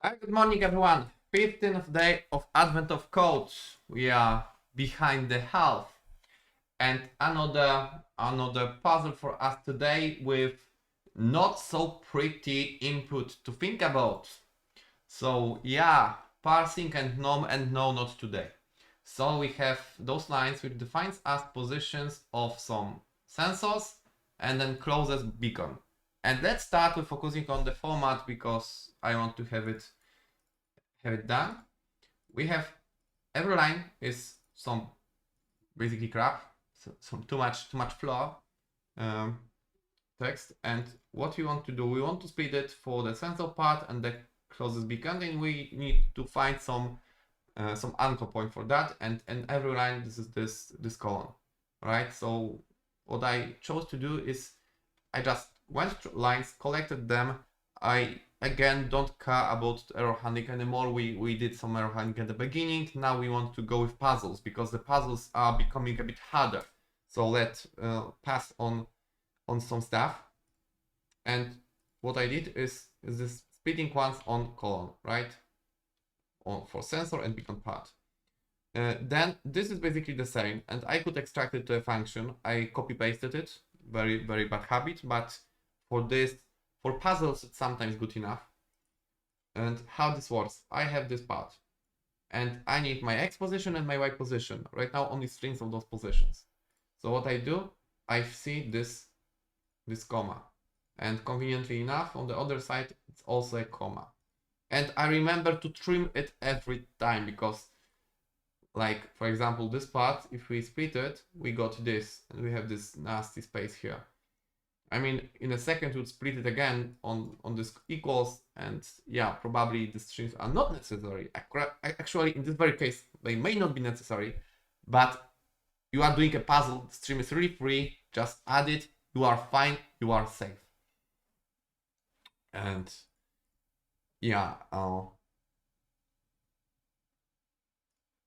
Hi, good morning, everyone. 15th day of Advent of Code. We are behind the half, and another puzzle for us today with not so pretty input to think about. So yeah, parsing and no, not today. So we have those lines which defines as positions of some sensors and then closest beacon. And let's start with focusing on the format because I want to have it done. We have every line is some basically crap, some too much floor um, text. And what we want to do, we want to split it for the sensor part and the closest beacon. Then we need to find some anchor point for that. And every line, this is this column, right? So what I chose to do is I just went through lines, collected them. I again don't care about error handling anymore. We did some error handling at the beginning. Now we want to go with puzzles because the puzzles are becoming a bit harder. So let's pass on some stuff. And what I did is this splitting once on column, right? For sensor and beacon part. Then this is basically the same, and I could extract it to a function. I copy pasted it, very bad habit, but for puzzles it's sometimes good enough. And how this works, I have this part and I need my X position and my Y position. Right now only strings of those positions. So what I do, I see this comma, and conveniently enough on the other side it's also a comma. And I remember to trim it every time because, like, for example, this part, if we split it, we got this, and we have this nasty space here. I mean, in a second we'd split it again on this equals, and yeah, probably the strings are not necessary. Actually, in this very case, they may not be necessary, but you are doing a puzzle, the string is really free, just add it, you are fine, you are safe. And yeah,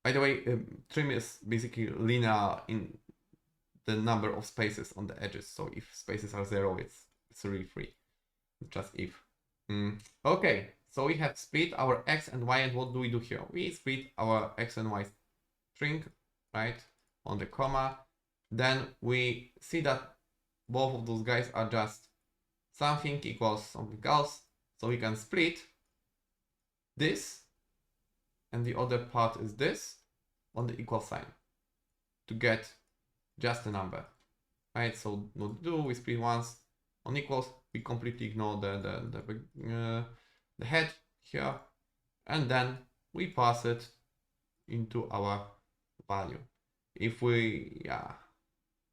by the way, trim is basically linear in the number of spaces on the edges. So if spaces are 0, it's really free. Just if. Okay, so we have split our X and Y, and what do we do here? We split our X and Y string, right, on the comma. Then we see that both of those guys are just something equals something else. So we can split this, and the other part is this on the equal sign to get just a number, right? So what do we split once on equals, we completely ignore the head here, and then we pass it into our value. If we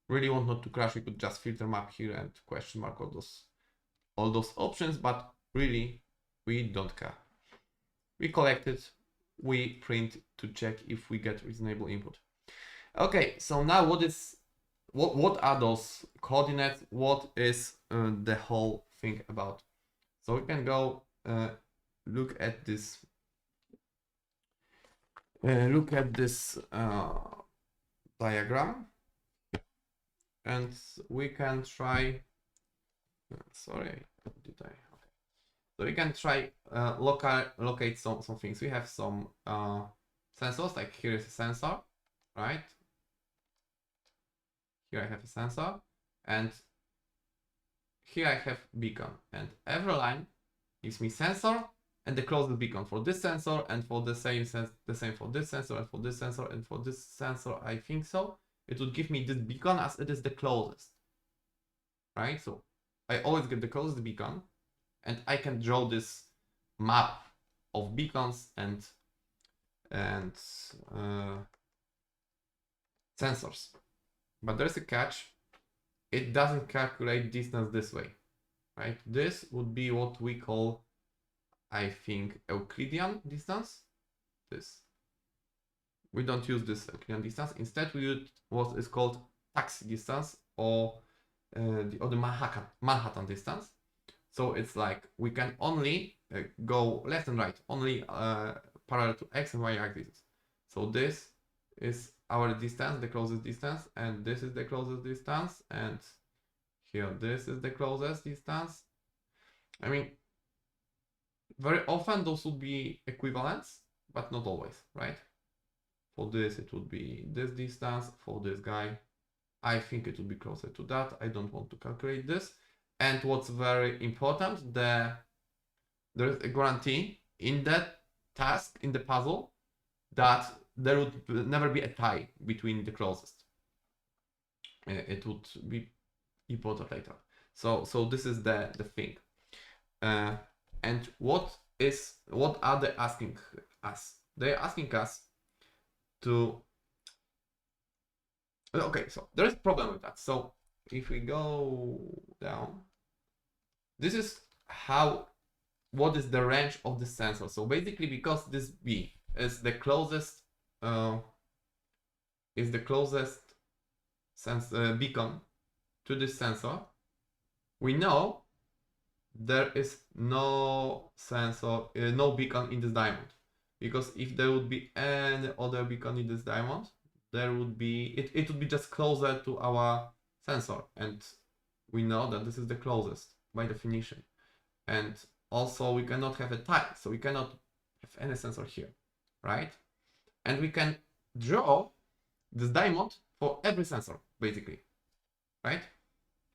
really want not to crash, we could just filter map here and question mark all those options, but really we don't care. We collect it, we print to check if we get reasonable input. Okay, so now what are those coordinates? What is the whole thing about? So we can go look at this diagram, and we can try. Sorry, did I? Okay. So we can try locate some things. We have some sensors. Like here is a sensor, right? Here I have a sensor, and here I have beacon, and every line gives me sensor and the closest beacon for this sensor, and for the same for this sensor, and for this sensor, and for this sensor. I think so. It would give me this beacon as it is the closest, right? So I always get the closest beacon, and I can draw this map of beacons and sensors. But there's a catch. It doesn't calculate distance this way, right? This would be what we call, I think, Euclidean distance. This. We don't use this Euclidean distance. Instead, we use what is called taxi distance, or the other Manhattan distance. So it's like we can only go left and right, only parallel to X and Y axes. So this is our distance, the closest distance, and this is the closest distance, and here this is the closest distance. I mean, Very often those would be equivalents, but not always, right? For this, it would be this distance. For this guy, I think it would be closer to that. I don't want to calculate this. And what's very important, there is a guarantee in that task, in the puzzle, that there would never be a tie between the closest. It would be important later. So this is the thing. And what are they asking us? They're asking us to. Okay, so there is a problem with that. So if we go down, this is what is the range of the sensor. So basically, because this B is the closest beacon to this sensor, we know there is no sensor, no beacon in this diamond, because if there would be any other beacon in this diamond, there would be it would be just closer to our sensor, and we know that this is the closest by definition. And also we cannot have a tie, so we cannot have any sensor here, right? And we can draw this diamond for every sensor, basically, right?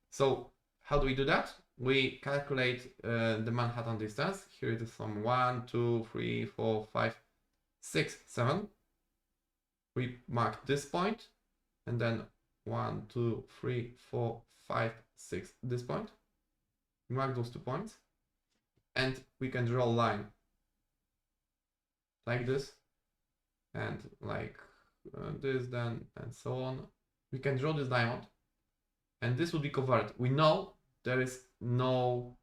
So how do we do that? We calculate the Manhattan distance. Here it is from 1, 2, 3, 4, 5, 6, 7. We mark this point, and then 1, 2, 3, 4, 5, 6, this point. We mark those 2 points, and we can draw a line like this, and like this, then, and so on. We can draw this diamond, and this will be covered. We know there is no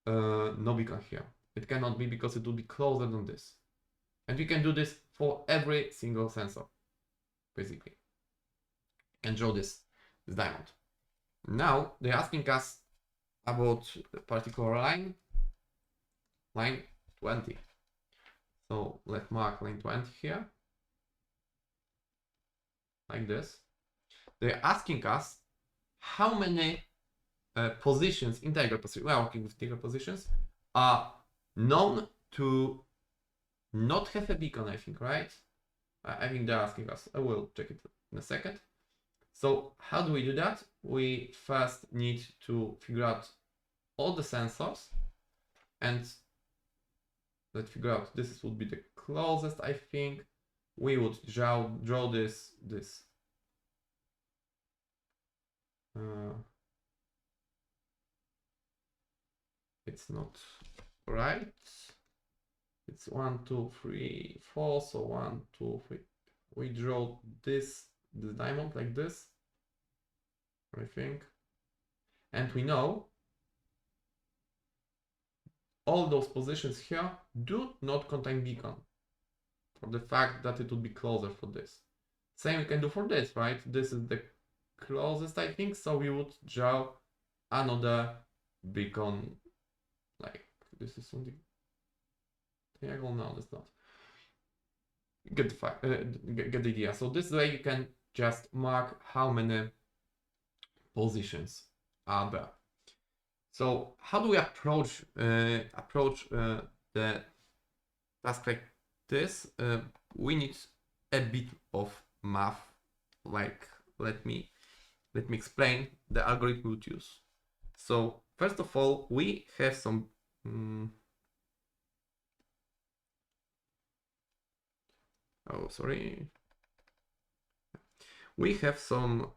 beacon here. It cannot be, because it will be closer than this. And we can do this for every single sensor, basically. And draw this diamond. Now they're asking us about a particular line 20. So let's mark line 20 here, like this. They're asking us how many positions, integral positions, we are working with integral positions, are known to not have a beacon, I think, right? I think they're asking us. I will check it in a second. So how do we do that? We first need to figure out all the sensors, and let's figure out, this would be the closest, I think. We would draw this it's not right. It's 1, 2, 3, 4. So 1, 2, 3. We draw this diamond like this, I think. And we know all those positions here do not contain beacon, for the fact that it would be closer for this. Same we can do for this, right? This is the closest, I think, so we would draw another beacon, like this is something. No, that's not. Get the fact, get the idea. So this way you can just mark how many positions are there. So how do we approach the task like this? We need a bit of math. Like, let me explain the algorithm we would use. So first of all, we have some we have some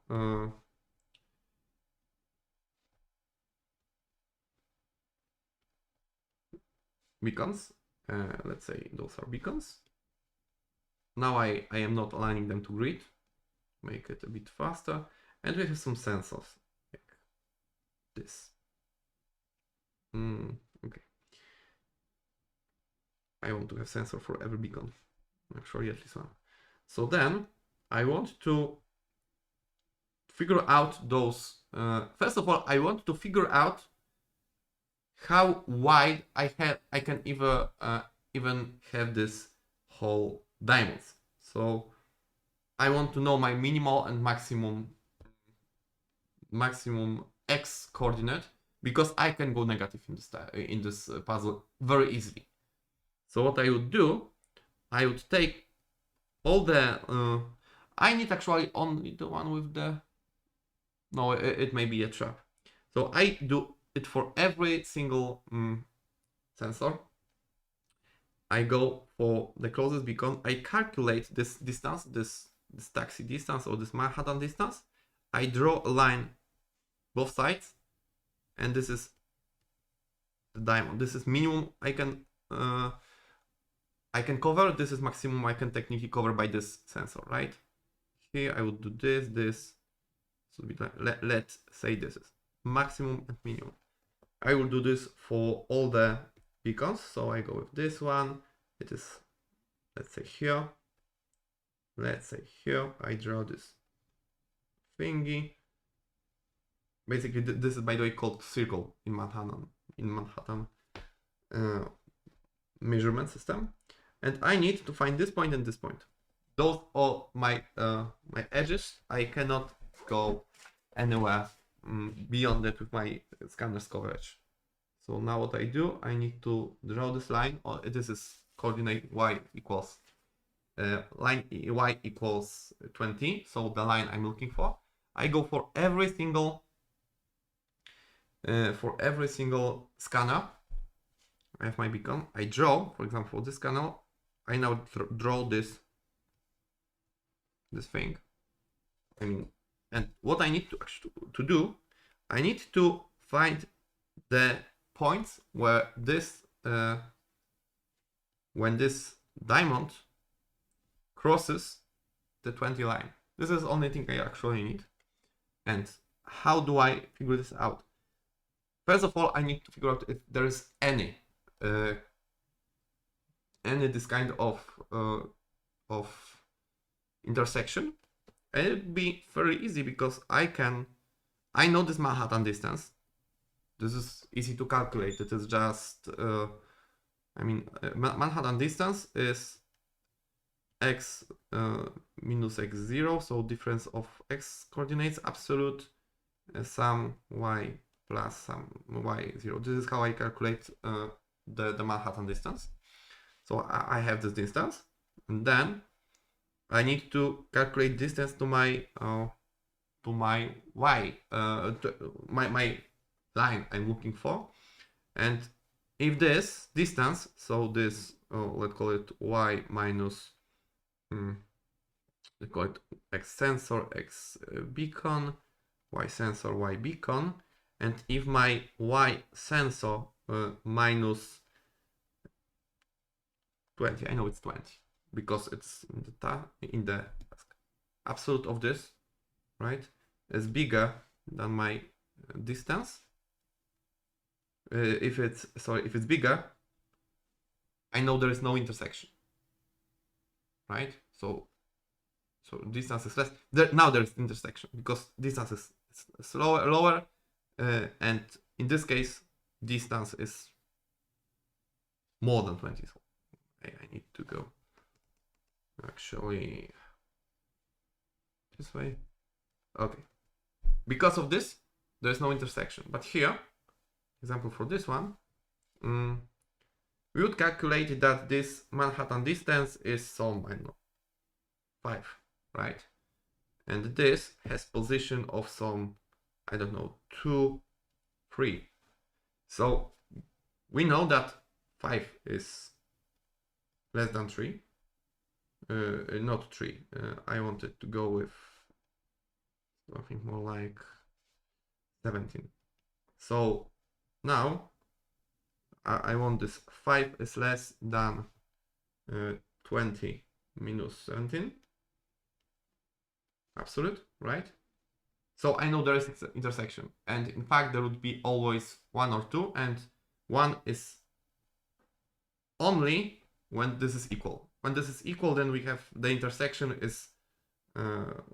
beacons. Let's say those are beacons. Now I am not aligning them to grid. Make it a bit faster. And we have some sensors like this. Okay. I want to have sensor for every beacon. Actually, at least one. So then I want to figure out those. First of all, I want to figure out how wide I can even have this whole diamonds. So I want to know my minimal and maximum x coordinate, because I can go negative in this puzzle very easily. So what I would do, I would take all the I need actually only the one with the, no, it may be a trap. So I do it for every single sensor. I go for the closest beacon. I calculate this distance, this taxi distance or this Manhattan distance. I draw a line both sides, and this is the diamond. This is minimum I can cover. This is maximum I can technically cover by this sensor, right? Here I would do this. So let's say this is maximum and minimum. I will do this for all the beacons. So I go with this one. It is, let's say here. Let's say here I draw this thingy. Basically, this is, by the way, called circle in Manhattan measurement system. And I need to find this point and this point. Those are my my edges. I cannot go anywhere beyond that with my scanner's coverage. So now what I do, I need to draw this line, or this is coordinate y equals line y equals 20. So the line I'm looking for. I go for every single scanner. I have my beacon. I draw, for example, this scanner. I now draw this thing. I mean, and what I need to do, I need to find the points where this when this diamond crosses the 20 line. This is the only thing I actually need. And how do I figure this out? First of all, I need to figure out if there is any this kind of intersection. And it'd be very easy because I know this Manhattan distance. This is easy to calculate. It is just Manhattan distance is x minus x0, so difference of x coordinates, absolute sum y plus sum y0. This is how I calculate the Manhattan distance. So I have this distance, and then I need to calculate distance to my my line I'm looking for. And if this distance, so this let's call it y minus let's call it x sensor x beacon, y sensor y beacon, and if my y sensor minus 20, I know it's 20 because it's in the absolute of this, right, is bigger than my distance. If it's bigger, I know there is no intersection, right? So distance is less. Now there is intersection because distance is lower, and in this case, distance is more than 20. So I need to go actually this way. Okay, because of this, there is no intersection. But here, example for this one, we would calculate that this Manhattan distance is some, I don't know, 5, right? And this has position of some, I don't know, 2, 3. So we know that 5 is less than 3. Not 3. I wanted to go with something more like 17. So now I want this 5 is less than 20 minus 17. Absolute, right? So I know there is intersection, and in fact there would be always 1 or 2, and 1 is only when this is equal. When this is equal, then we have the intersection is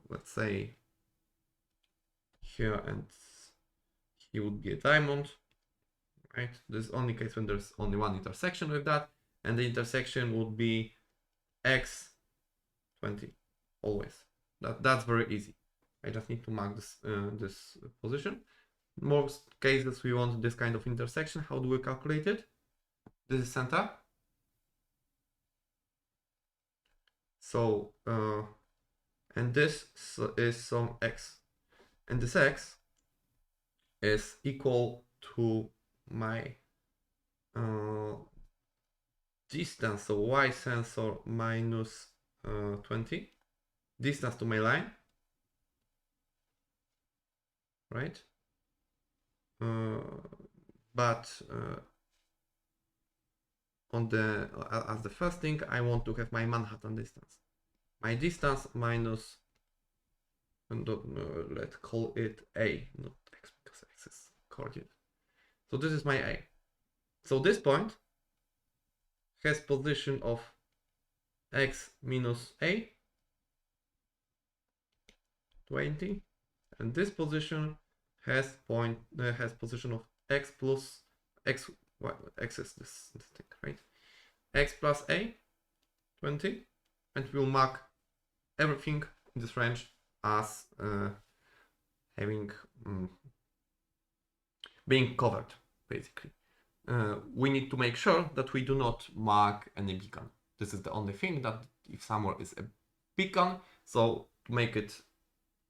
let's say here, and here would be a diamond, right? This is only case when there's only one intersection with that, and the intersection would be x 20 always. That's very easy. I just need to mark this this position. Most cases we want this kind of intersection. How do we calculate it? This is center. So, and this is some x. And this x is equal to my distance, so y sensor minus 20, distance to my line, right? But on the as the first thing, I want to have my Manhattan distance. My distance minus, let's call it a, not x, because x is coordinate. So this is my a. So this point has position of x minus a, 20, and this position has position of x plus x. Well, x is this thing, right? X plus a, 20, and we'll mark everything in this range as having being covered, basically. We need to make sure that we do not mark any beacon. This is the only thing, that if somewhere is a beacon, so to make it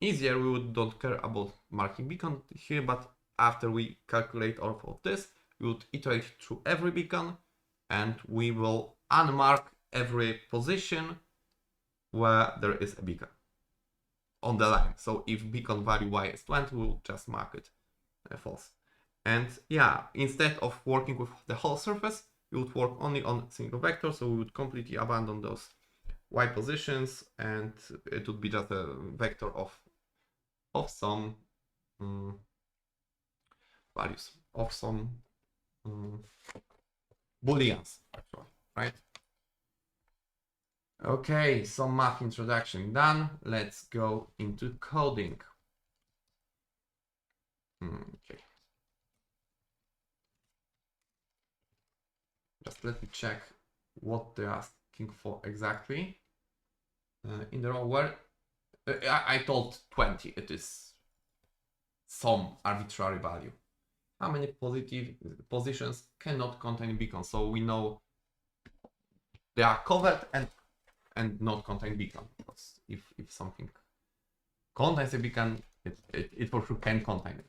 easier, we don't care about marking beacon here, but after we calculate all of this, we would iterate through every beacon, and we will unmark every position where there is a beacon on the line. So if beacon value y is 20, we'll just mark it false. And yeah, instead of working with the whole surface, we would work only on single vector, so we would completely abandon those y positions, and it would be just a vector of some values, of some booleans, actually, right? Okay, some math introduction done. Let's go into coding. Okay. Just let me check what they're asking for exactly. In the row where I told 20, it is some arbitrary value. How many positive positions cannot contain beacon? So we know they are covered and not contain beacon. Because if something contains a beacon, it for sure can contain it.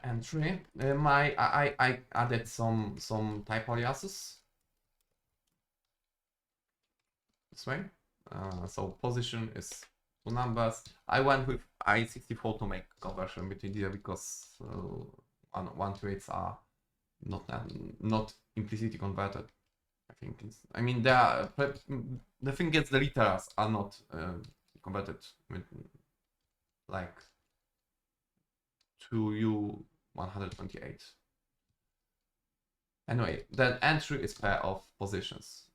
Entry. I added some type aliases this way. So position is two numbers. I went with I64 to make conversion bit easier, because 128s are not implicitly converted. I think I mean the thing is the literals are not converted with, like, to U128. Anyway, the entry is pair of positions,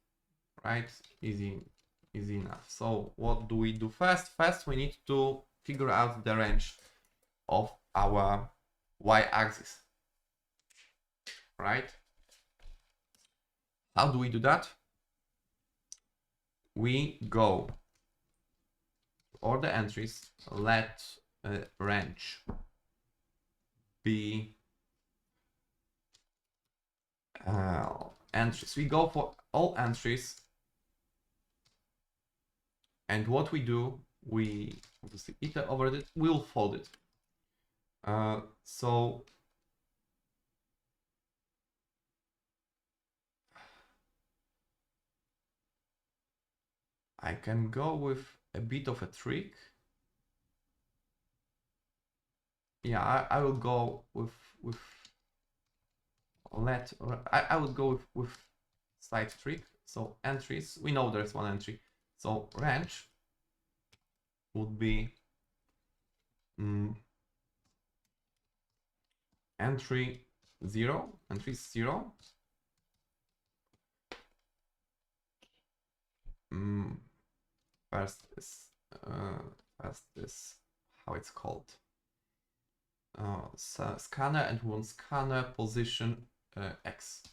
right? Easy enough. So what do we do first? First, we need to figure out the range of our y-axis, right? How do we do that? We go all the entries, let range be entries. We go for all entries, and what we do, we obviously iterate over it, we'll fold it. So I can go with a bit of a trick. Yeah, I will go with I would go with slight trick. So entries, we know there's one entry. So range would be entry 0, entry 0. First is how it's called. So scanner, and one scanner position X,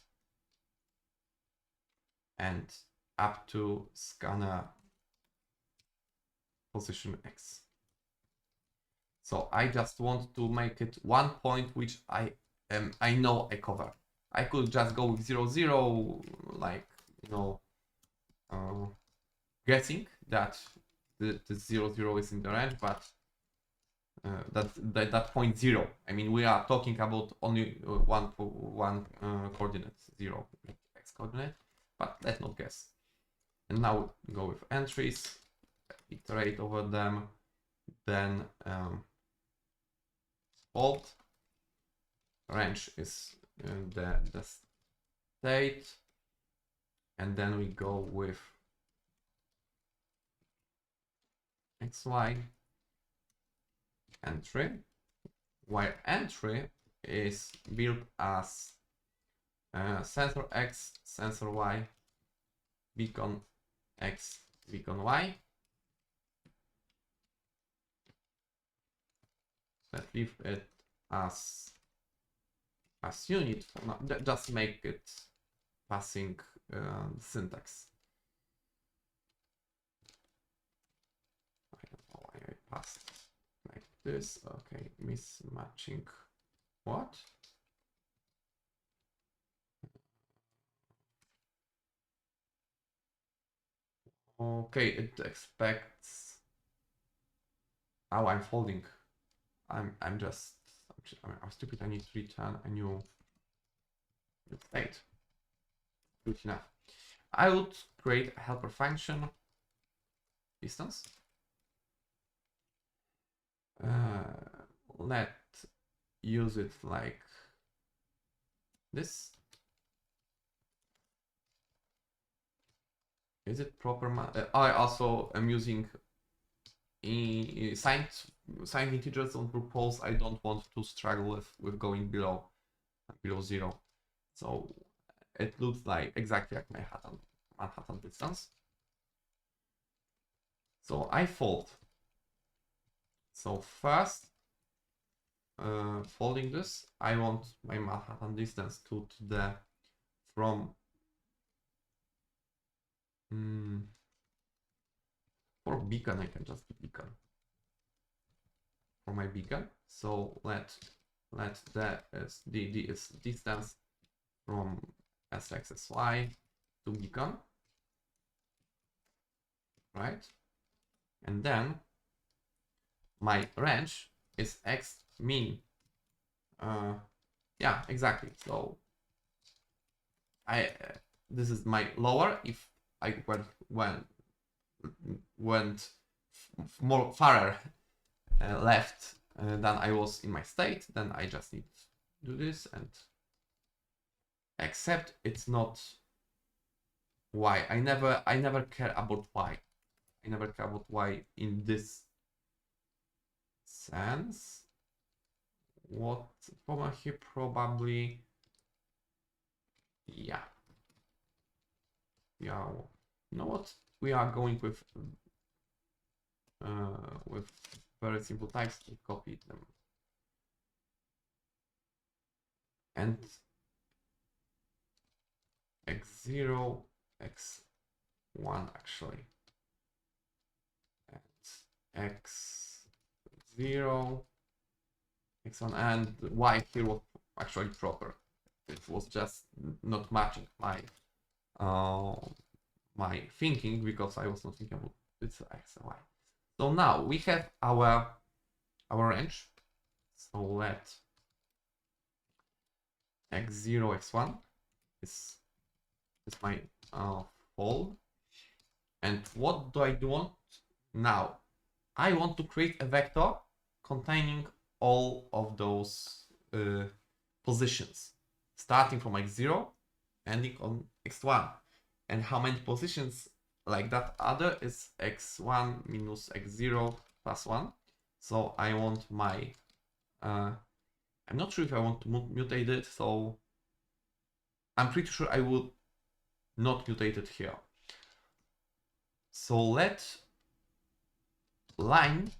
and up to scanner position X. So I just want to make it one point which I know I cover. I could just go with 0, 0, like, you know, guessing that the 0, 0 is in the range, but that point 0. I mean, we are talking about only one coordinate, 0 x coordinate, but let's not guess. And now go with entries, iterate over them, then alt range is the state, and then we go with xy entry, where entry is built as sensor x, sensor y, beacon x, beacon y. Let's leave it as unit for now. Just make it passing syntax. I don't know why I passed like this. Okay, mismatching. What? Okay, it expects. Oh, I'm folding. I'm stupid. I need to return a new state. Good enough. I would create a helper function distance. Let use it like this. Is it proper? I also am using signed integers on purpose. I don't want to struggle with going below 0. So it looks like exactly like Manhattan distance. So I fold. So first, folding this, I want my Manhattan distance to the from for beacon. I can just do beacon for my beacon. So let the d is distance from sxsy to beacon, right? And then my range is x min. Yeah, exactly. So this is my lower. If I went more farther left than I was in my state, then I just need to do this, and except it's not y. I never care about y. I never care about y in this sense. What problem here? Probably, yeah. You know what? We are going with very simple types to copy them, and x0, x1 actually, and x0, x1, and y here was actually proper. It was just not matching my my thinking, because I was not thinking about it's x and y. So now we have our range. So let x0, x1 is my fold. And what do I want now? I want to create a vector containing all of those positions, starting from x0, ending on x1. And how many positions like that other is x1 minus x0 plus 1. So I want my, I'm not sure if I want to mutate it, so I'm pretty sure I would not mutate it here. So let line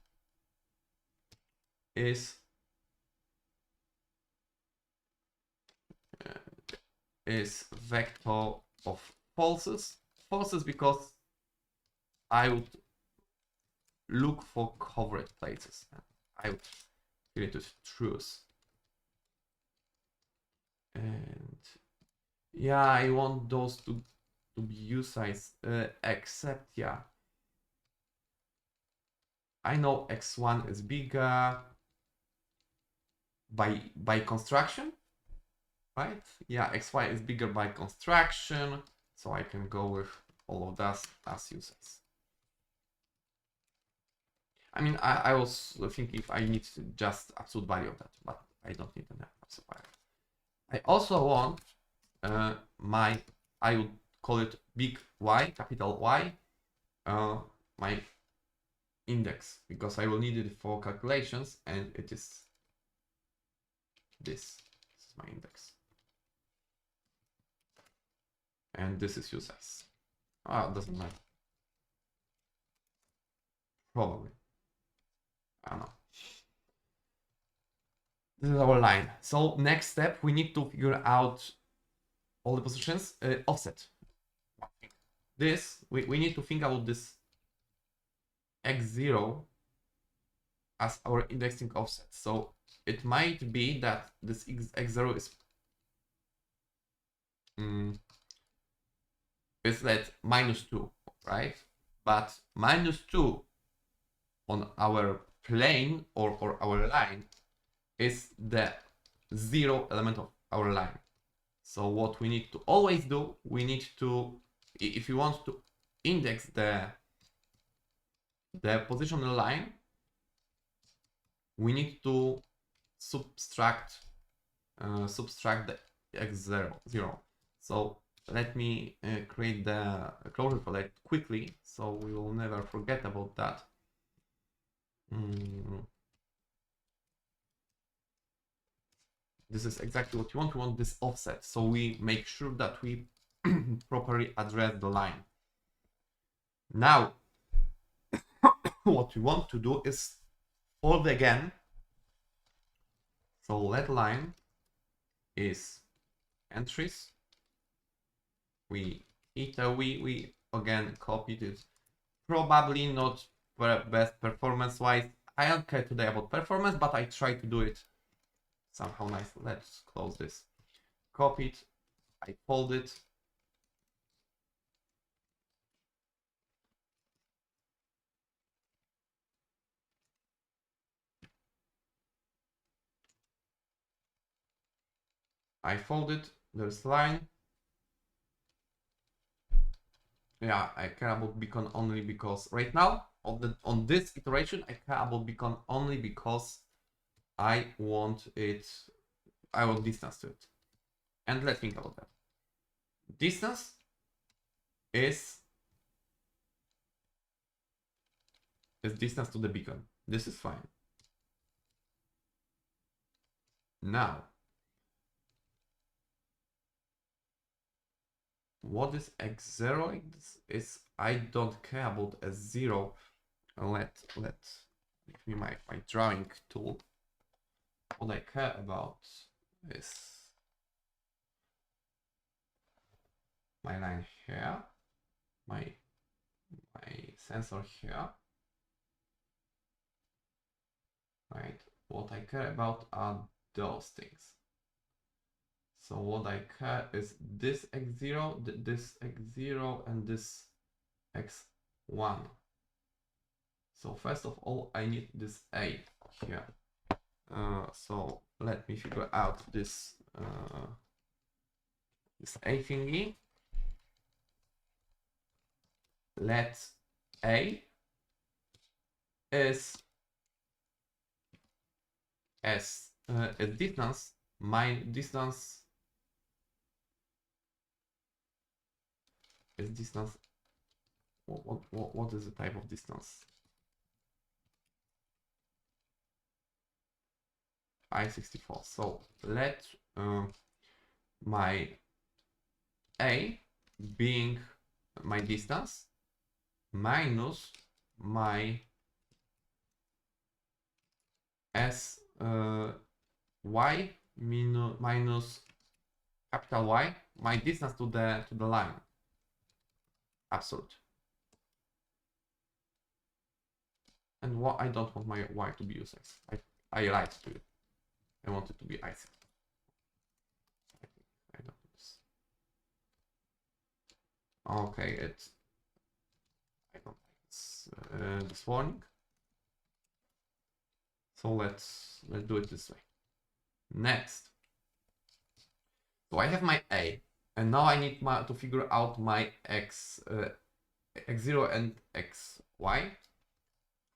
is vector of falses because I would look for covered places. I would fill it with truth. And yeah, I want those to be U-size, except yeah. I know X1 is bigger by construction, right? Yeah, XY is bigger by construction, so I can go with all of that as U-size. I mean, I was thinking if I need just absolute value of that, but I don't need an absolute value. I also want I would call it big Y, capital Y, my index, because I will need it for calculations, and it is this. This is my index. And this is U-size. Ah, it doesn't matter. Probably. I don't know. This is our line. So next step, we need to figure out all the positions. Offset. This, we need to think about this x0 as our indexing offset. So it might be that this x0 is at -2, right? But -2 on our plane or our line is the 0 element of our line. So what we need to always do, we need to, if you want to index the position on the line, we need to subtract the x0. So let me create the closure for that quickly, so we will never forget about that. This is exactly what you want. We want this offset, so we make sure that we properly address the line. Now, what we want to do is fold again. So let line is entries. We again copied it. Probably not best performance wise. I don't care today about performance, but I try to do it somehow nice. Let's close this. Copy it. I fold it. I fold it. There's line. Yeah, I care about beacon only because right now on this iteration I care about beacon only because I want distance to it. And let's think about that. Distance is distance to the beacon. This is fine. Now, what is x0 is I don't care about s0. Let me my drawing tool. What I care about is my line here, my sensor here, right? What I care about are those things. So what I care is this x0, this x0, and this x1. So first of all, I need this a here. So let me figure out this this a thingy. Let a is as a distance. My distance is distance. What is the type of distance? I64. So let my a being my distance minus my s y minus capital Y, my distance to the line. Absolute. And what I don't want my y to be used as. I lied to you. I want it to be icy. I don't do this. Okay, I don't like this warning. So let's do it this way. Next. So I have my A, and now I need to figure out my x0 and xy.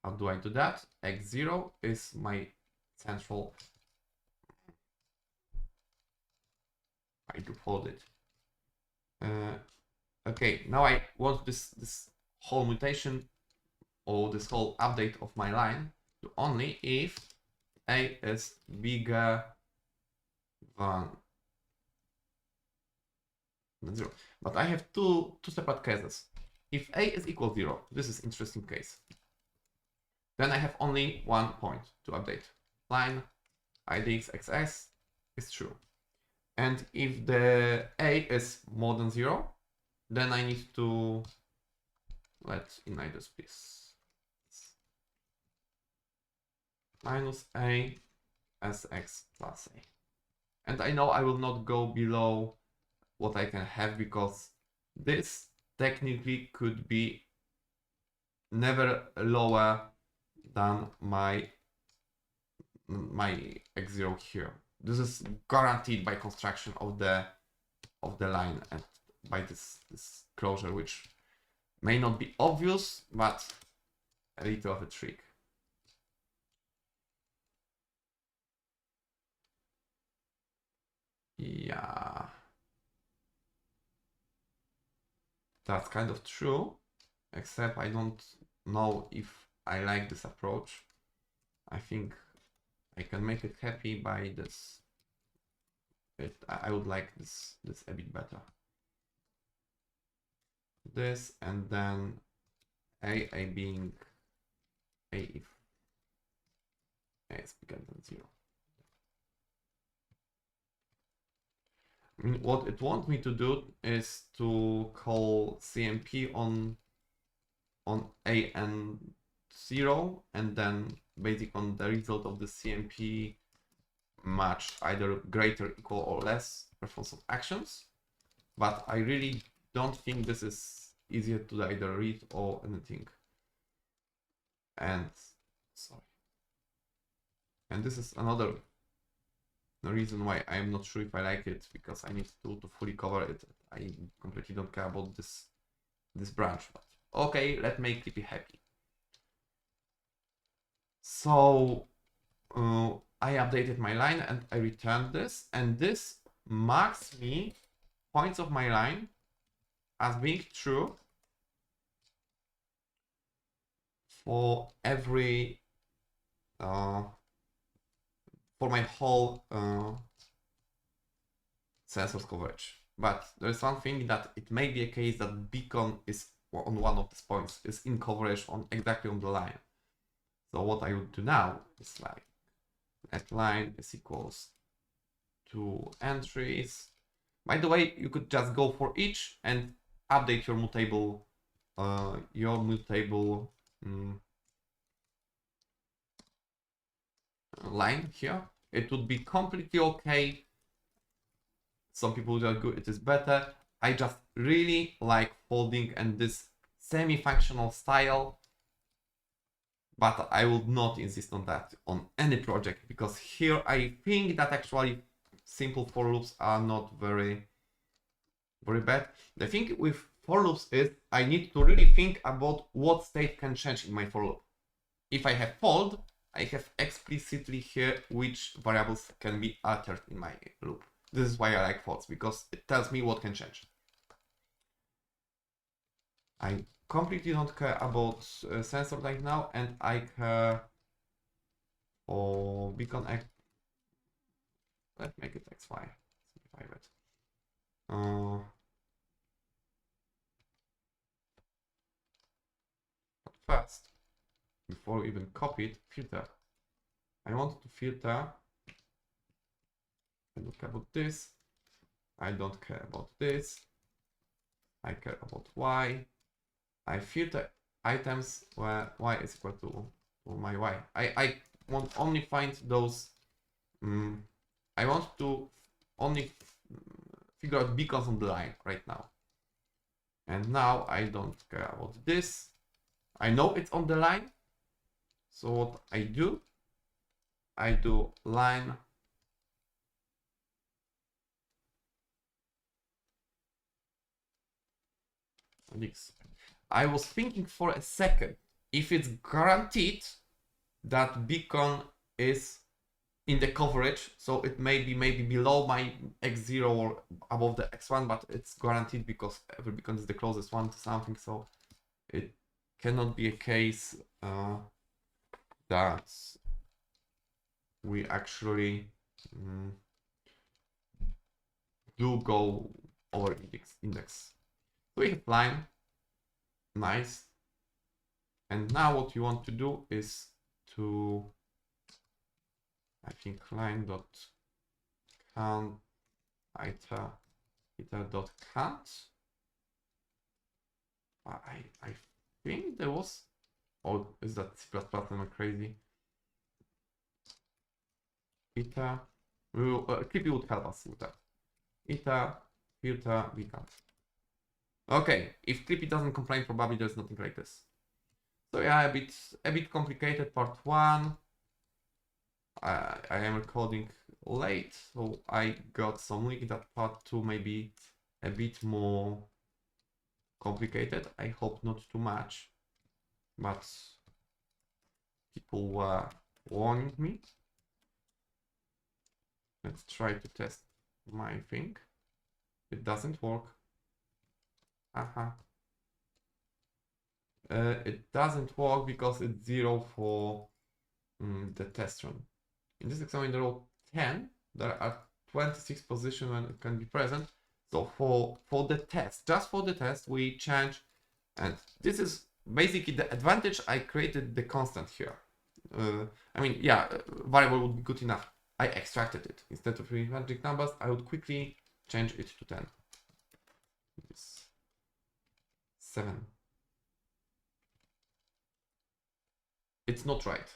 How do I do that? X0 is my central. I do hold it. Okay, now I want this whole mutation or this whole update of my line to only if A is bigger than 0. But I have two separate cases. If A is equal to 0, this is interesting case. Then I have only one point to update. Line idxxs is true. And if the A is more than 0, then I need to let ignite this piece. Minus A as x plus A. And I know I will not go below what I can have because this technically could be never lower than my x0 here. This is guaranteed by construction of the line and by this closure, which may not be obvious, but a little of a trick. Yeah, that's kind of true, except I don't know if I like this approach. I think I can make it happy by this. I would like this a bit better. This and then A being A if A is bigger than 0. I mean, what it wants me to do is to call CMP on A and 0, and then based on the result of the CMP match either greater, equal, or less response of actions. But I really don't think this is easier to either read or anything. And sorry. And this is another reason why I'm not sure if I like it, because I need to fully cover it. I completely don't care about this branch, but okay, let's make it happy. So I updated my line and I returned this, and this marks me points of my line as being true for every for my whole sensors coverage. But there is one thing that it may be a case that beacon is on one of these points is in coverage on exactly on the line. So what I would do now is like that line is equals to entries. By the way, you could just go for each and update your mutable line here. It would be completely okay. Some people would argue it is better. I just really like folding and this semi-functional style, but I would not insist on that on any project, because here I think that actually simple for loops are not very bad. The thing with for loops is I need to really think about what state can change in my for loop. If I have fold, I have explicitly here which variables can be altered in my loop. This is why I like folds, because it tells me what can change. I completely don't care about sensor right now, and I care for beacon X. Let's make it XY. Simplify it. But first, before we even copy it, filter. I want to filter. I don't care about this. I don't care about this. I care about Y. I filter items where Y is equal to or my y. I want only find those. I want to only figure out beacons on the line right now. And now I don't care about this. I know it's on the line. So what I do line X. I was thinking for a second if it's guaranteed that beacon is in the coverage, so it may be maybe below my x0 or above the x1, but it's guaranteed because every beacon is the closest one to something, so it cannot be a case that we actually do go over index. So we have line, nice. And now what you want to do is to, I think, line dot count iter dot count. I think there was, oh, is that C++ am crazy? Iter, Clippy would help us with that. Iter filter beacon. Okay, if Clippy doesn't complain, probably there's nothing like this. So yeah, a bit complicated part one. I am recording late, so I got some leak that part two may be a bit more complicated. I hope not too much, but people were warning me. Let's try to test my thing. It doesn't work. It doesn't work because it's 0 for the test run. In this example, in the row 10, there are 26 positions when it can be present. So for the test, just for the test, we change, and this is basically the advantage. I created the constant here. I mean, yeah, variable would be good enough. I extracted it. Instead of three magic numbers, I would quickly change it to 10. It's 7. It's not right.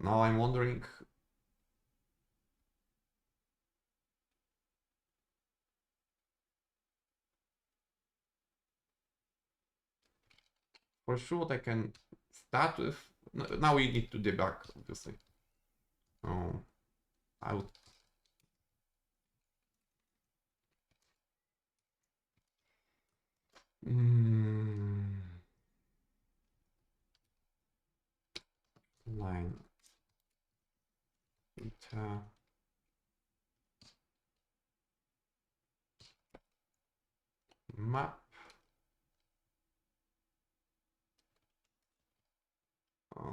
Now I'm wondering. For sure, what I can start with. Now we need to debug, obviously. Oh, I would. Line. Enter. Map.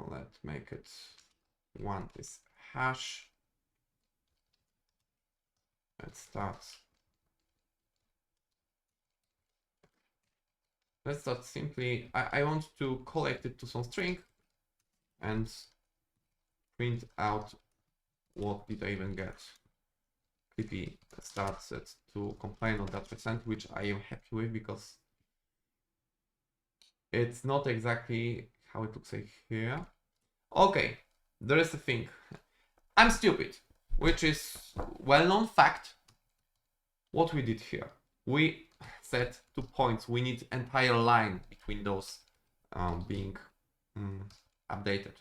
Let's make it one is hash. Let's start. Let's start simply. I want to collect it to some string and print out what did I even get. Clippy starts it to complain on that percent, which I am happy with because it's not exactly how it looks like here. Okay, there is a thing. I'm stupid, which is well-known fact. What we did here, we set 2 points. We need entire line between those being updated.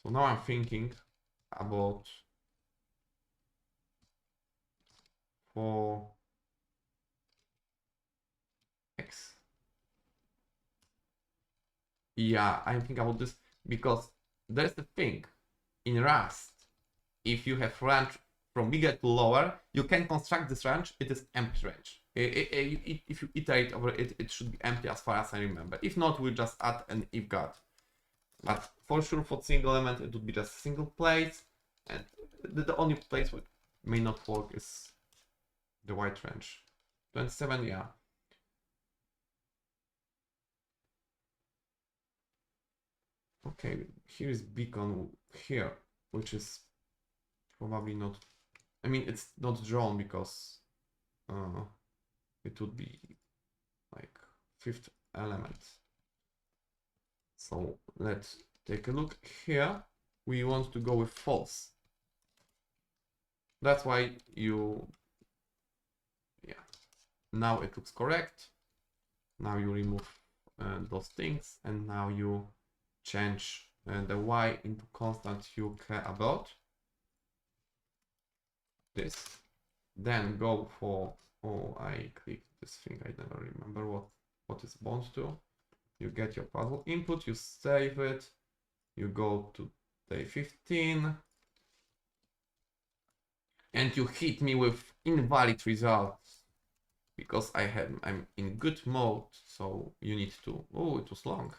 So now I'm thinking about for X. Yeah, I'm thinking about this because there's the thing in Rust. If you have range from bigger to lower, you can construct this range. It is empty range. If you iterate over it, it should be empty as far as I remember. If not, we'll just add an if guard. But for sure, for single element, it would be just a single place, and the only place where it may not work is the white range. 27, yeah. Okay, here is beacon here, which is probably not. I mean, it's not drawn because it would be like fifth element. So let's take a look here. We want to go with false. That's why you, yeah, now it looks correct. Now you remove those things, and now you change the y into constant you care about. This. Then go for, oh, I clicked this thing, I never remember what is bound to. You get your puzzle input, you save it, you go to day 15, and you hit me with invalid results because I'm in good mode, so you need to, oh, it was long.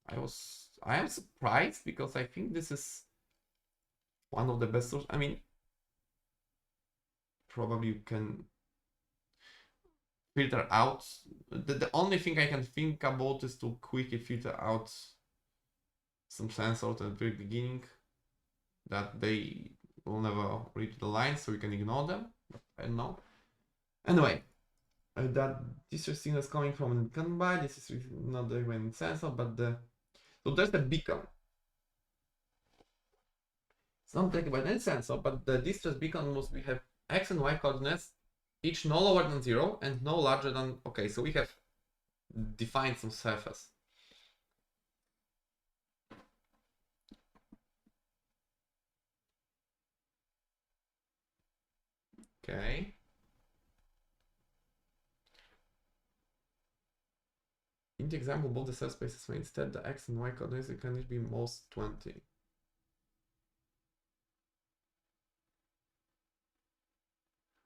I am surprised because I think this is one of the best sources. I mean, probably you can filter out. The only thing I can think about is to quickly filter out some sensors at the very beginning that they will never reach the line, so you can ignore them. I don't know. Anyway, that this signal is coming from the by. This is not the even sensor, but so there's the beacon. It's not taken by any sensor, but the distress beacon must have x and y coordinates, each no lower than 0 and no larger than, okay, so we have defined some surface. Okay. In the example, both the subspaces may instead the x and y coordinates can be most 20.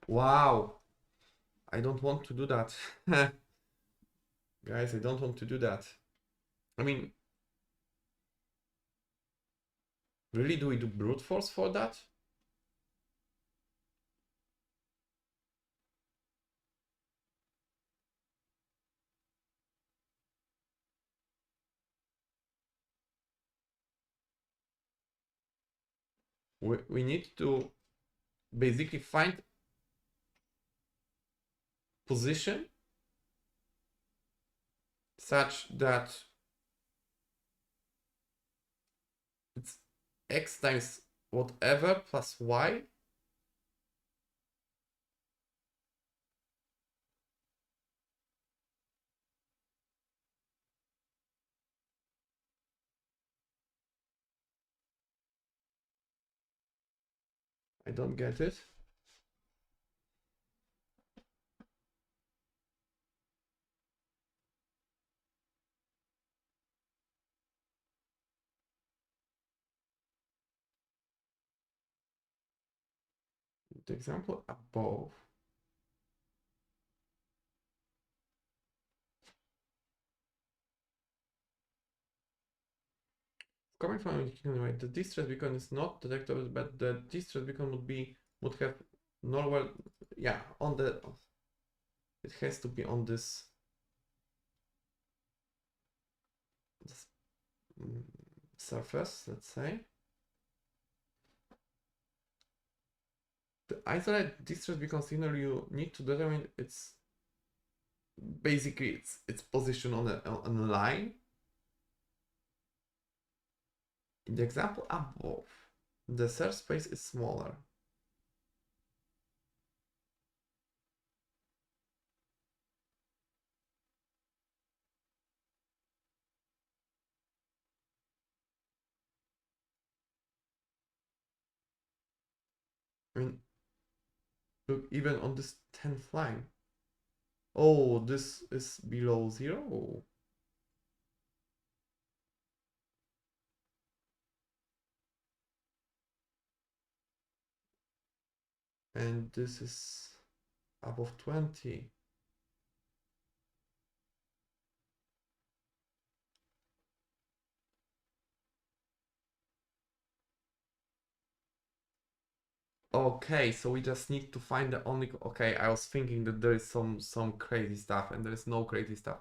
Wow. I don't want to do that. Guys, I don't want to do that. I mean, really, do we do brute force for that? We need to basically find position such that it's x times whatever plus y. I don't get it. The example above. Coming from anyway, the distress beacon is not detectable, but the distress beacon would have normal, yeah, on the, it has to be on this surface, let's say. The isolated distress beacon signal, you need to determine its basically its position on a line. In the example above, the search space is smaller. I mean, look, even on this 10th line. Oh, this is below 0. And this is above 20. Okay, so we just need to find the only, okay, I was thinking that there is some crazy stuff, and there is no crazy stuff.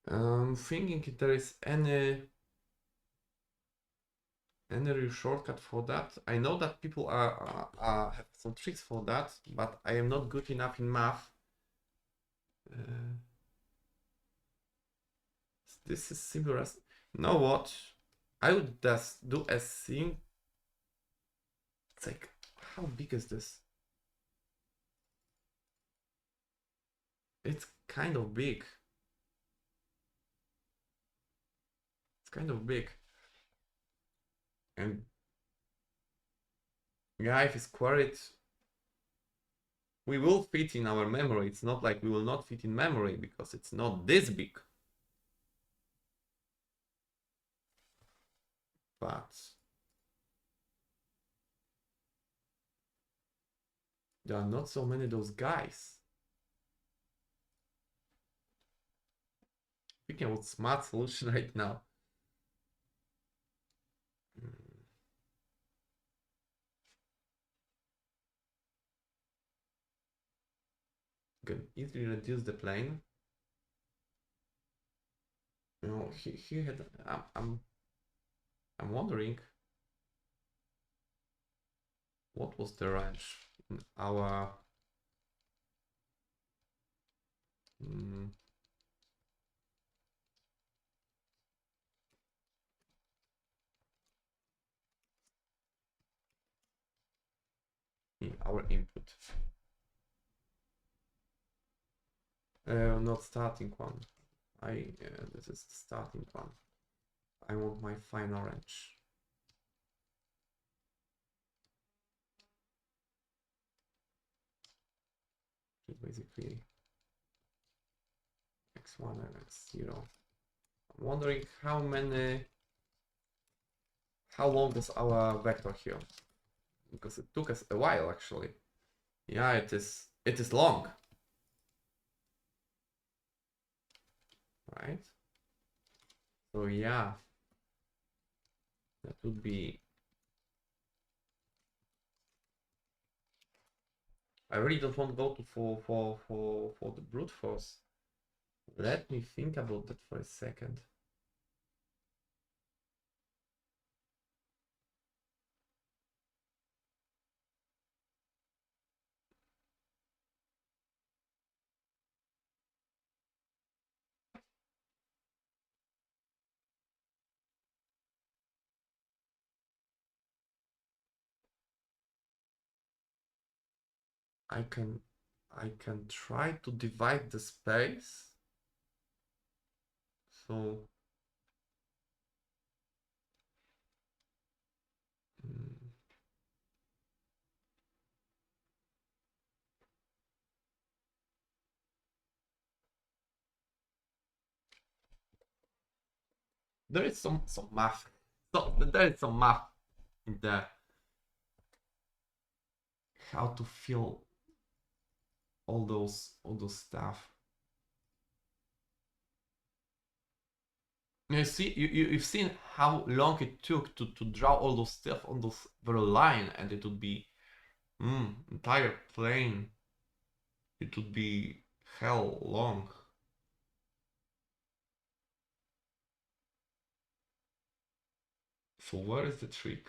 Thinking if there is any Any real shortcut for that? I know that people have some tricks for that, but I am not good enough in math. This is similar as... You know what? I would just do a thing. It's like, how big is this? It's kind of big. It's kind of big. And yeah, if we square it, we will fit in our memory. It's not like we will not fit in memory because it's not this big. But there are not so many of those guys. Thinking about smart solution right now. Can easily reduce the plane. You know, he had. I'm wondering what was the range in our. In our input. Not starting one. This is the starting one. I want my final range. It's basically x1 and x0. I'm wondering how long is our vector here? Because it took us a while actually. Yeah, it is long. Right? So yeah, that would be... I really don't want to go to for the brute force. Let me think about that for a second. I can try to divide the space. So there is some math. So there is some math in there. How to fill all those stuff. You see, you've seen how long it took to draw all those stuff on those very line, and it would be entire plane. It would be hell long. So where is the trick?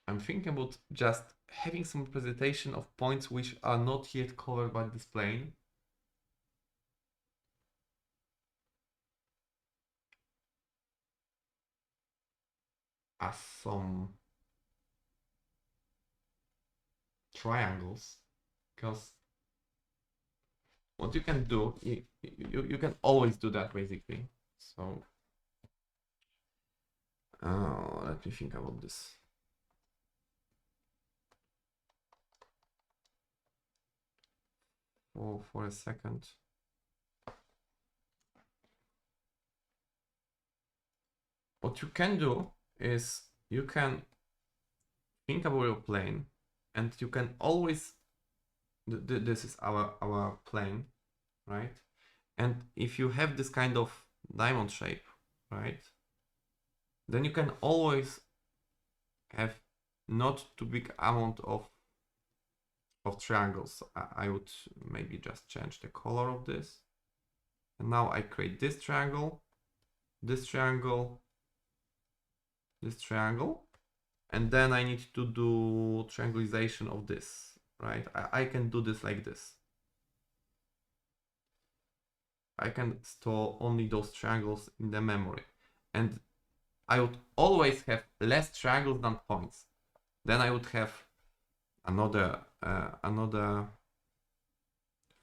I'm thinking about just having some representation of points which are not yet covered by this plane. As some triangles, because what you can do, you can always do that basically. So let me think about this. For a second. What you can do is you can think about your plane, and you can always, this is our plane, right? And if you have this kind of diamond shape, right, then you can always have not too big amount of triangles. I would maybe just change the color of this, and now I create this triangle, this triangle, and then I need to do triangulation of this, right? I can do this like this. I can store only those triangles in the memory, and I would always have less triangles than points. Then I would have another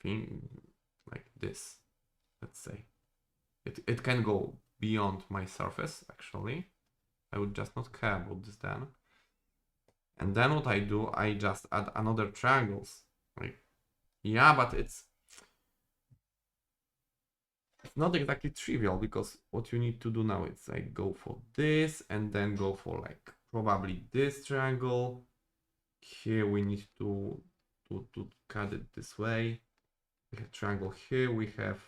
thing like this. Let's say it can go beyond my surface. Actually, I would just not care about this then. And then what I do, I just add another triangles. Like, yeah, but it's not exactly trivial, because what you need to do now is like go for this and then go for like probably this triangle. Here we need to cut it this way. We have triangle here, we have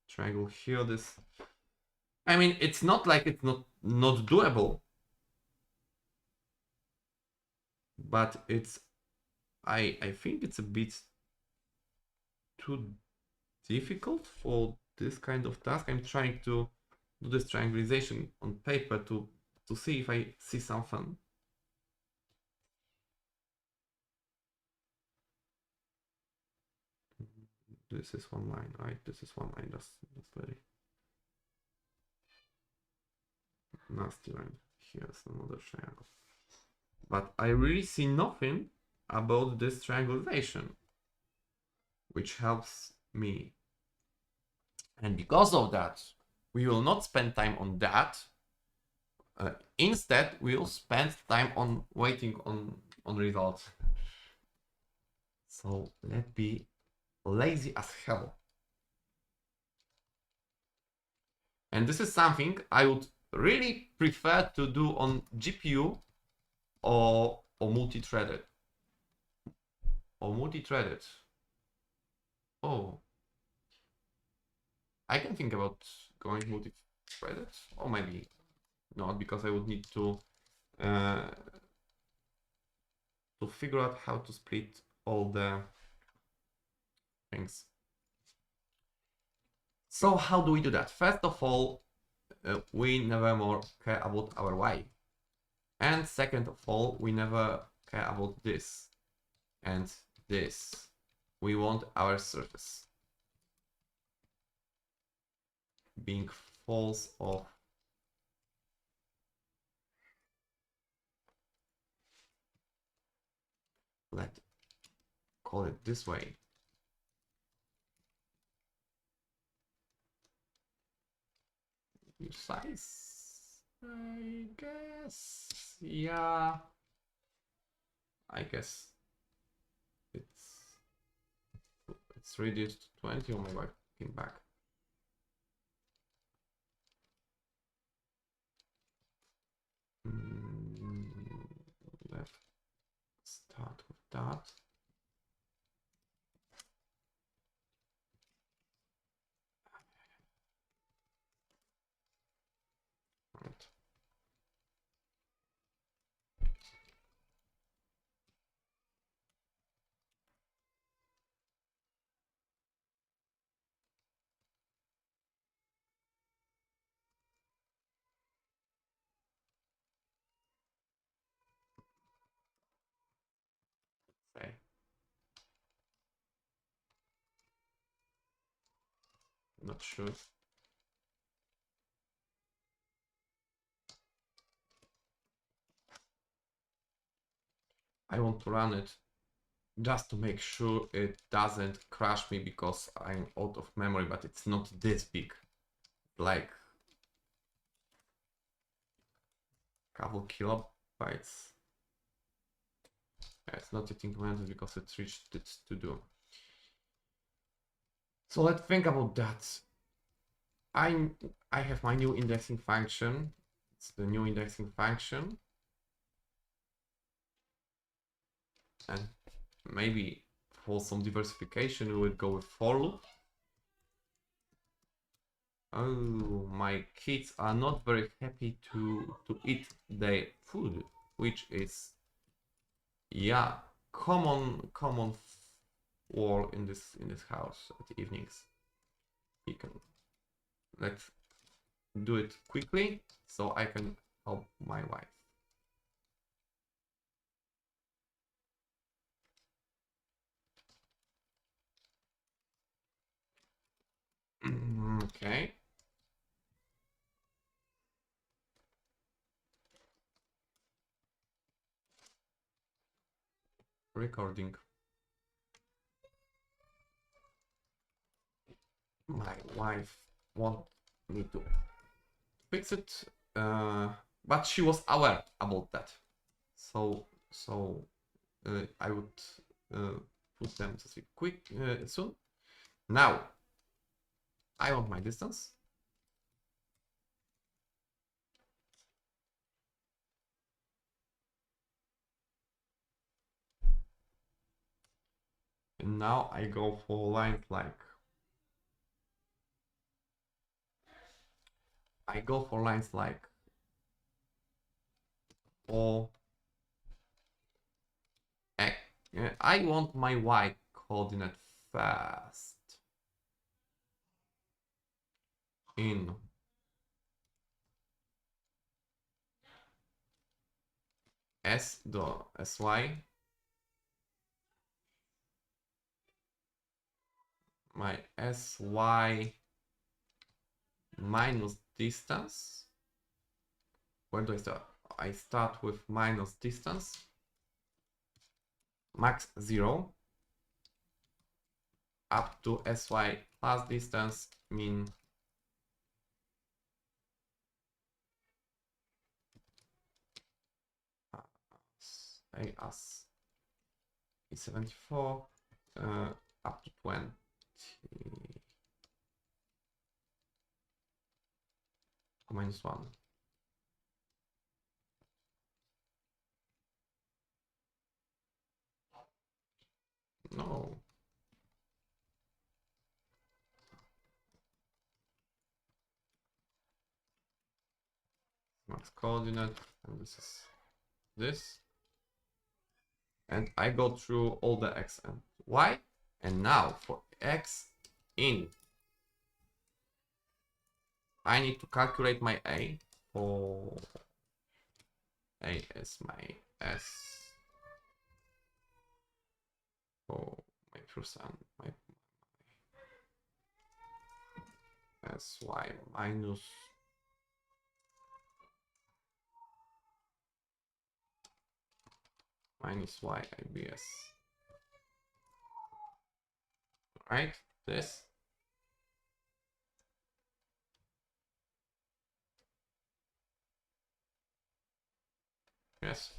triangle here. This, I mean, it's not like it's not doable, but it's I think it's a bit too difficult for this kind of task. I'm trying to do this triangulation on paper to see if I see something. This is one line, right? This is one line. That's very nasty line. Here's another triangle. But I really see nothing about this triangulation, which helps me. And because of that, we will not spend time on that. Instead, we will spend time on waiting on results. So let's be lazy as hell. And this is something I would really prefer to do on GPU or multi-threaded. Oh, I can think about going multi-threaded, or maybe not, because I would need to figure out how to split all the things. So how do we do that? First of all, we never more care about our Y. And second of all, we never care about this and this. We want our surface being false off. Let's call it this way. Size, I guess. Yeah, I guess it's reduced to 20. Oh my god, came back. Let's start with that. Right. Say. Not sure. I want to run it just to make sure it doesn't crash me because I'm out of memory, but it's not this big, like couple kilobytes. Yeah, it's not yet implemented because it reached its to do. So let's think about that. I have my new indexing function. It's the new indexing function. And maybe for some diversification, we would go with for loop. Oh, my kids are not very happy to eat their food, which is, yeah, common war in this house at the evenings. You can, let's do it quickly so I can help my wife. Okay. Recording. My wife want me to fix it, but she was aware about that. So I would put them to sleep quick soon. Now I want my distance. And now I go for lines like or I want my y coordinate first in s the sy, my sy minus distance. Where do I start? I start with minus distance, max 0, up to sy plus distance, mean as E74 up to 20. Minus 1. No. Max coordinate, and this is this. And I go through all the x and y. And now for x in, I need to calculate my a. For a is my s. For my percent, my sy minus y IBS. Right? This. Yes.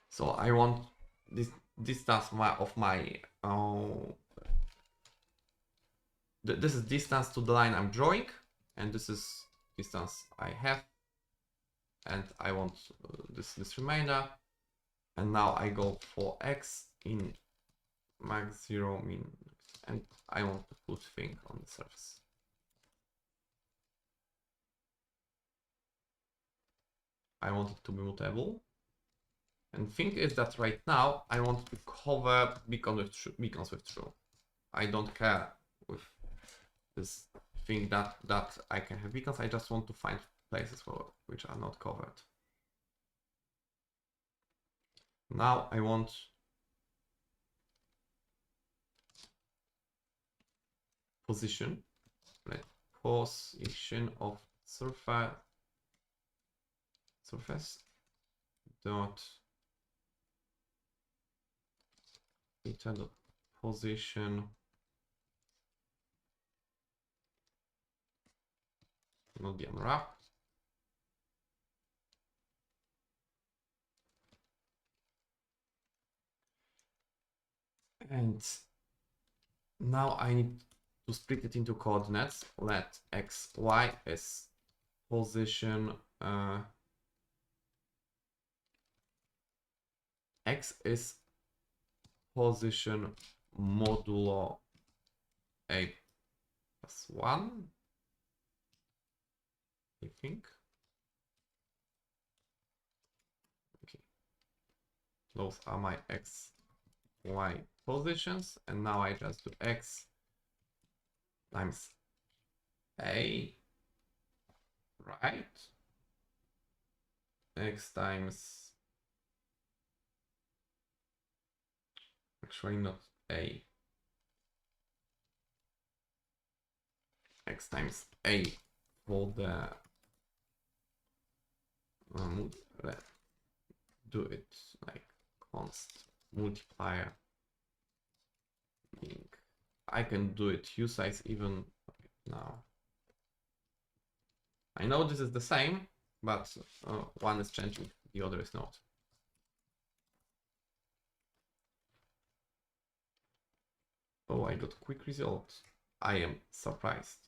So I want this distance of my this is distance to the line I'm drawing, and this is distance I have, and I want this remainder. And now I go for x in max 0 min, and I want to put thing on the surface. I want it to be mutable. And thing is that right now I want to cover beacons with true. I don't care with this thing that I can have beacons. I just want to find places which are not covered. Now I want position, like position of surface dot theta dot position not the unwrap. And now I need to split it into coordinates. Let x, y is position, x is position modulo a plus 1, I think. Okay. Those are my x, y positions, and now I just do x times a 8. X times, actually not A. X times A for the let's do it like const multiplier. I can do it usize even now. I know this is the same, but one is changing, the other is not. Oh, I got quick results. I am surprised.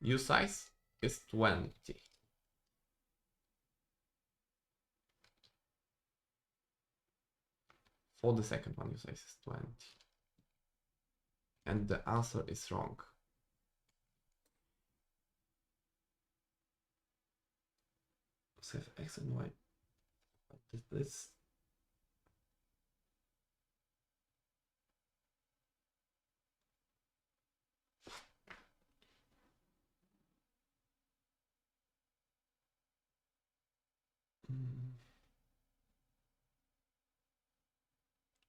Usize is 20. For the second one, usize is 20. And the answer is wrong. Save X and Y. This.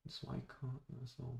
This Y can't, so.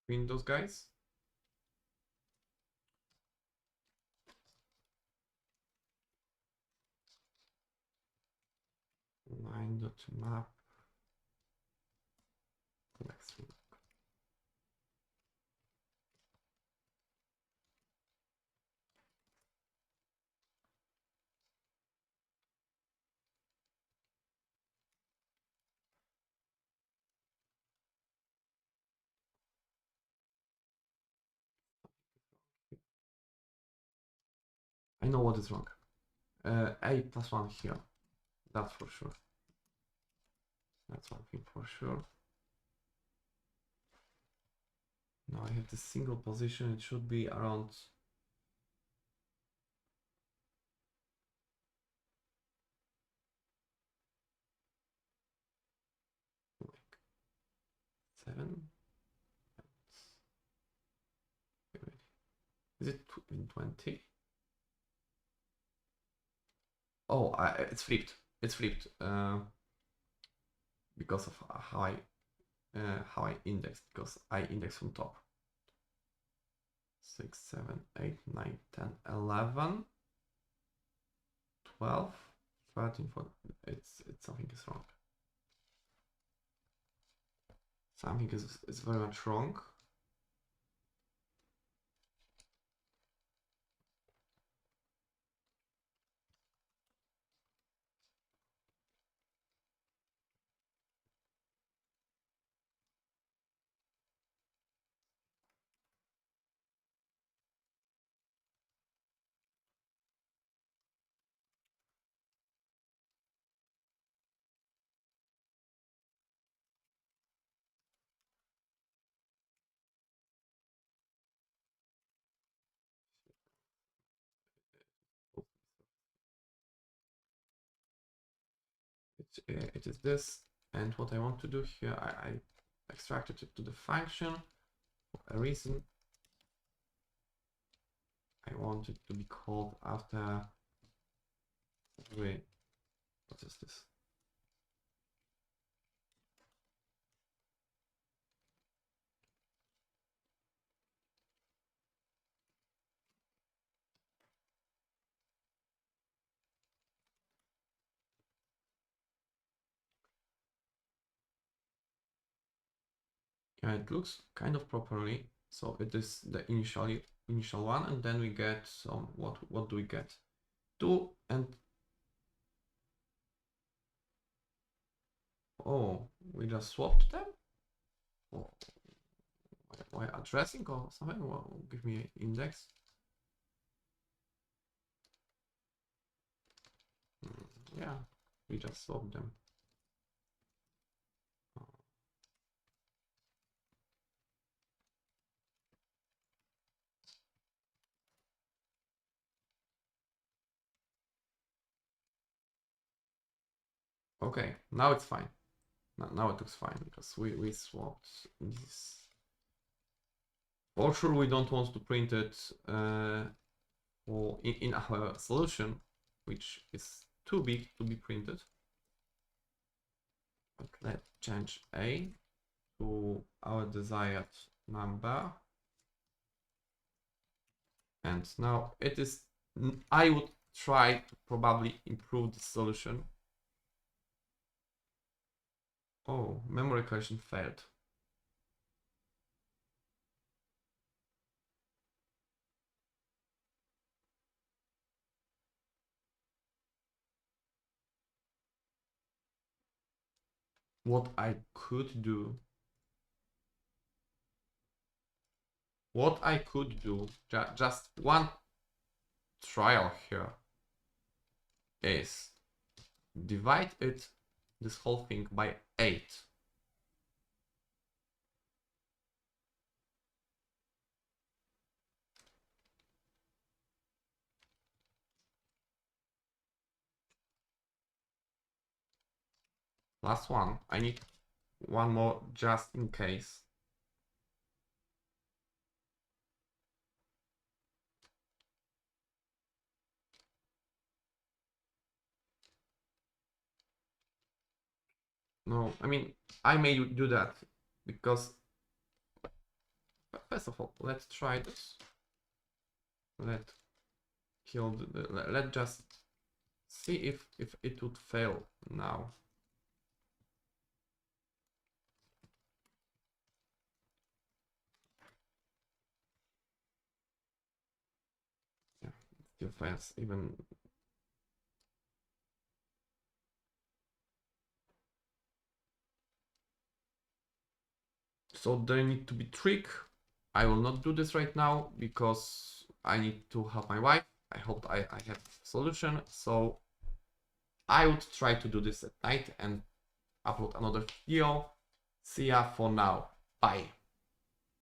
Between those guys. Line.map. Next one. I know what is wrong. A plus 1 here. That's for sure. That's one thing for sure. Now I have the single position. It should be around like 7. Is it in 20? Oh, it's flipped. It's flipped because of how I index. Because I index from top. 6, 7, 8, 9, 10, 11, 12, 13, 14. It's something is wrong. Something is very much wrong. It is this, and what I want to do here, I extracted it to the function for a reason. I want it to be called after. Wait, what is this? Yeah, it looks kind of properly. So it is the initial one, and then we get some. What do we get? 2 and Oh, we just swapped them? Oh, why addressing or something? Well, give me an index. Yeah, we just swapped them. Okay, now it's fine. Now it looks fine because we swapped this. For sure, we don't want to print it or in our solution, which is too big to be printed. But let's change A to our desired number. And now it is, I would try to probably improve the solution. Oh, memory collection failed. What I could do, just one trial here is divide this whole thing by 8. Last one. I need one more just in case. No, I mean, I may do that because first of all, let's try this. Let's let's just see if it would fail now. Yeah, it still fails even. So there need to be trick. I will not do this right now because I need to help my wife. I hope I have a solution. So I would try to do this at night and upload another video. See ya for now. Bye.